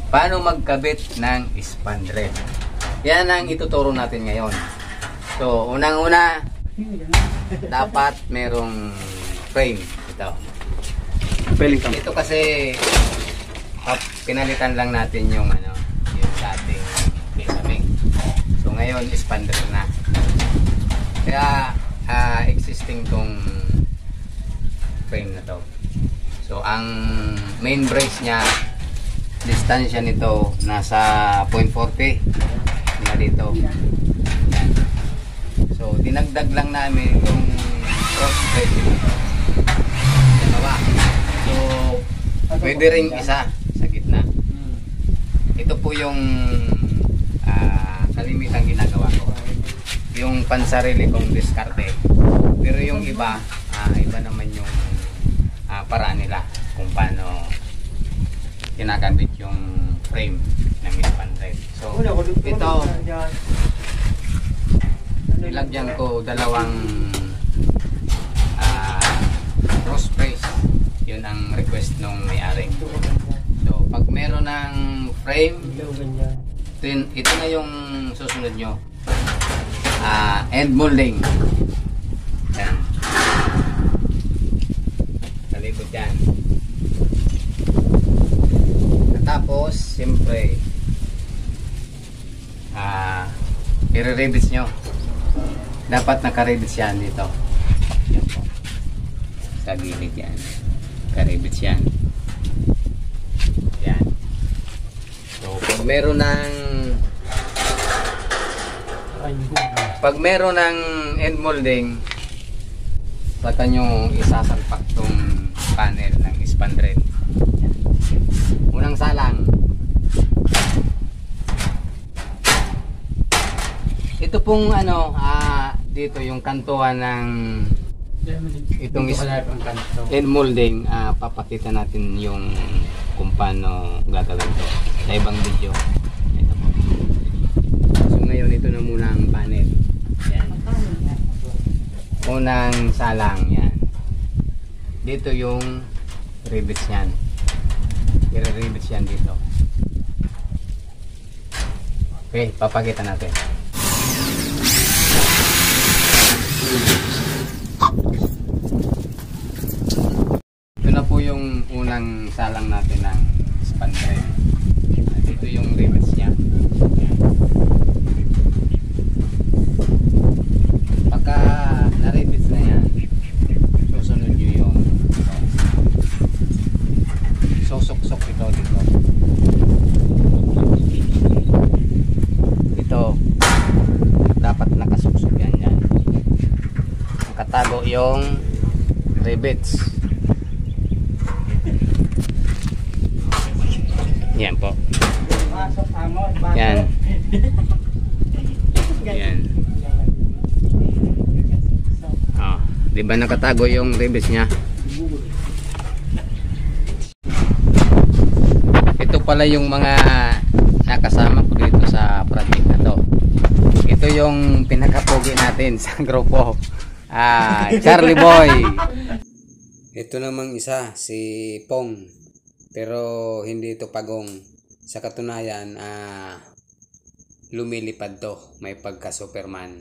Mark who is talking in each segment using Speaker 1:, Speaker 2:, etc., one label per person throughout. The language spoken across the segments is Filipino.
Speaker 1: paano magkabit ng spandrel. Yan ang ituturo natin ngayon. So, unang-una, dapat merong frame. Ito. Ito kasi pinalitan lang natin yung yung dating pinaming. So, ngayon, spandrel na. Kaya, existing tong frame na to. So, ang main brace niya, distansya nito nasa 0.40 na dito. Yan. So, dinagdag lang namin yung cross brace nito. Dalawa. So, pwede rin isa sa gitna. Ito po yung kalimitang ginagawa ko. Yung pansarili kong diskarte. Pero yung iba, iba naman yung paraan nila kung paano kinakabit yung frame ng spandrel. So, ito nilagyan ko dalawang cross brace. Yun ang request nung may-ari. So, pag meron ng frame, ito na yung susunod nyo. End molding. Yan. Kalikot yan. Tapos, siyempre, i-revits nyo. Dapat naka-revits yan dito. Yan po. Sa gilid yan. Naka-revits yan. Yan. So, pag meron ng end molding, saka nyo isasalpak tong panel ng spandrel. Unang salang. Ito pong dito yung kantuan ng itong end molding, papakita natin yung kung paano gagawin to sa ibang video. Ito po. So ngayon ito na muna ang panel. Yan. Unang salang yan. Dito yung rivets yan. I-rivets yan dito. Okay, papakita natin. Ito na po yung unang salang natin ng spandrel. Dito yung rivets niya. Pagka na-rivets na yan, susunod nyo yung susok-sok ito dito. Ito dapat nakasuksok yan yan. Nakatago yung rivets. Yan po. Yan. Yan. Di ba nakatago yung rivets niya? Ito pala yung mga nakasama ko dito sa project na to. Ito yung pinakapogi natin sa grupo. Charlie Boy. Ito namang isa, si Pong. Pero hindi ito pagong. Sa katunayan, lumilipad to. May pagka Superman.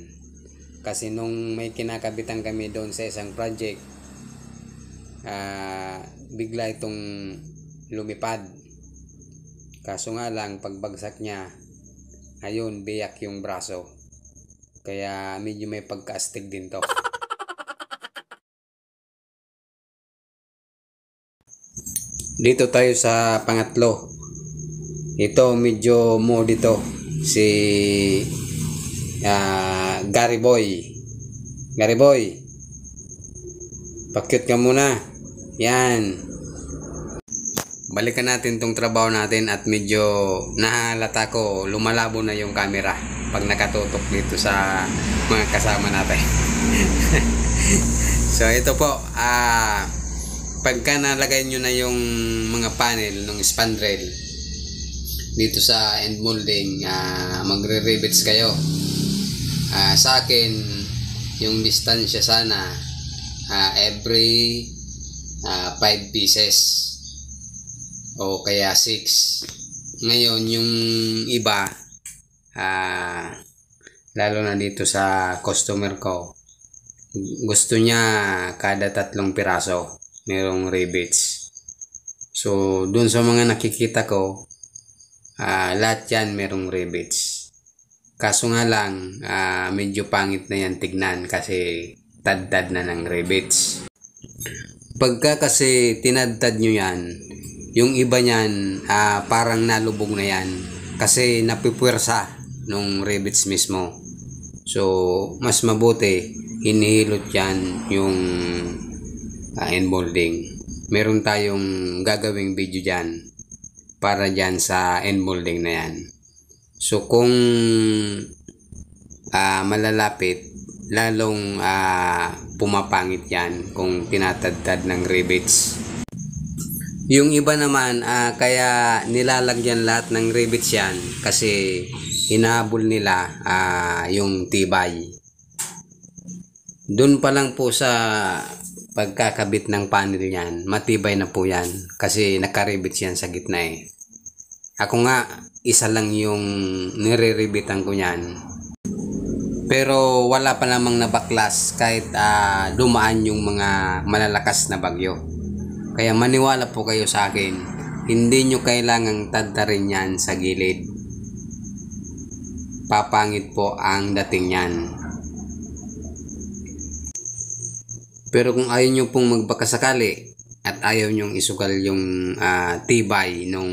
Speaker 1: Kasi nung may kinakabitan kami doon sa isang project, bigla itong lumipad. Kaso nga lang, pagbagsak niya, ayun, biyak yung braso. Kaya medyo may pagka-astig din to. Dito tayo sa pangatlo. Ito medyo mo dito. Si Gary Boy. Gary Boy. Pakyut ka muna. Yan. Balikan natin tong trabaho natin at medyo nahalata ko lumalabo na yung camera pag nakatutok dito sa mga kasama natin. So ito po, pagka nalagay nyo na yung mga panel ng spandrel dito sa end molding, magre-rivets kayo. Sa akin yung distansya sana every 5 pieces o kaya 6 Ngayon yung iba, lalo na dito sa customer ko, gusto niya kada 3 piraso merong rebates. So dun sa mga nakikita ko, lahat yan merong rebates. Kaso nga lang, medyo pangit na yan tignan kasi tad-tad na ng rebates. Pagka kasi tinadtad nyo yan, yung iba niyan parang nalubog na yan kasi napipwersa nung rebates mismo. So mas mabuti hinihilot yan yung enmolding. Meron tayong gagawing video dyan para dyan sa enmolding na yan. So kung malalapit, lalong pumapangit yan kung tinatadtad ng rebates. Yung iba naman, kaya nilalagyan lahat ng rebates yan kasi hinahabol nila yung tibay. Doon pa lang po sa pagkakabit ng panel yan, matibay na po yan kasi nakarebates yan sa gitna eh. Ako nga, isa lang yung nire-rebitan ko yan. Pero wala pa namang nabaklas kahit dumaan yung mga malalakas na bagyo. Kaya maniwala po kayo sa akin, hindi nyo kailangang tadtarin yan sa gilid. Papangit po ang dating yan. Pero kung ayaw nyo pong magbakasakali at ayaw nyong isugal yung tibay nung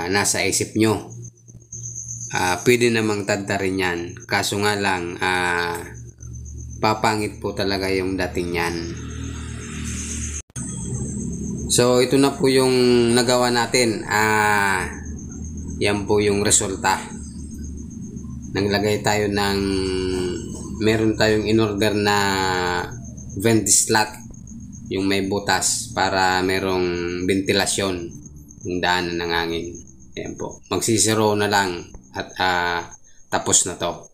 Speaker 1: nasa isip nyo, pwede namang tadtarin yan. Kaso nga lang, papangit po talaga yung dating yan. So ito na po yung nagawa natin. Yan po yung resulta. Naglagay tayo ng, meron tayong in-order na vent slot, yung may butas para merong ventilasyon yung daanan ng hangin. Ayan po. Magsisiro na lang at tapos na to.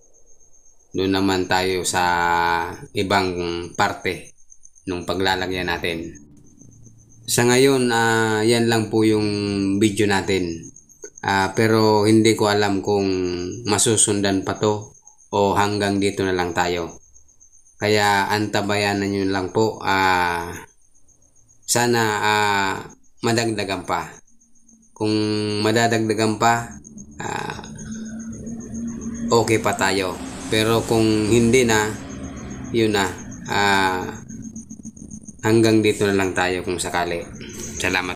Speaker 1: Doon naman tayo sa ibang parte nung paglalagyan natin. Sa ngayon, yan lang po yung video natin. Pero hindi ko alam kung masusundan pa to o hanggang dito na lang tayo. Kaya antabayanan nyo lang po. Sana madagdagan pa. Kung madadagdagan pa, okay pa tayo. Pero kung hindi na, yun na. Hanggang dito na lang tayo kung sakali. Salamat.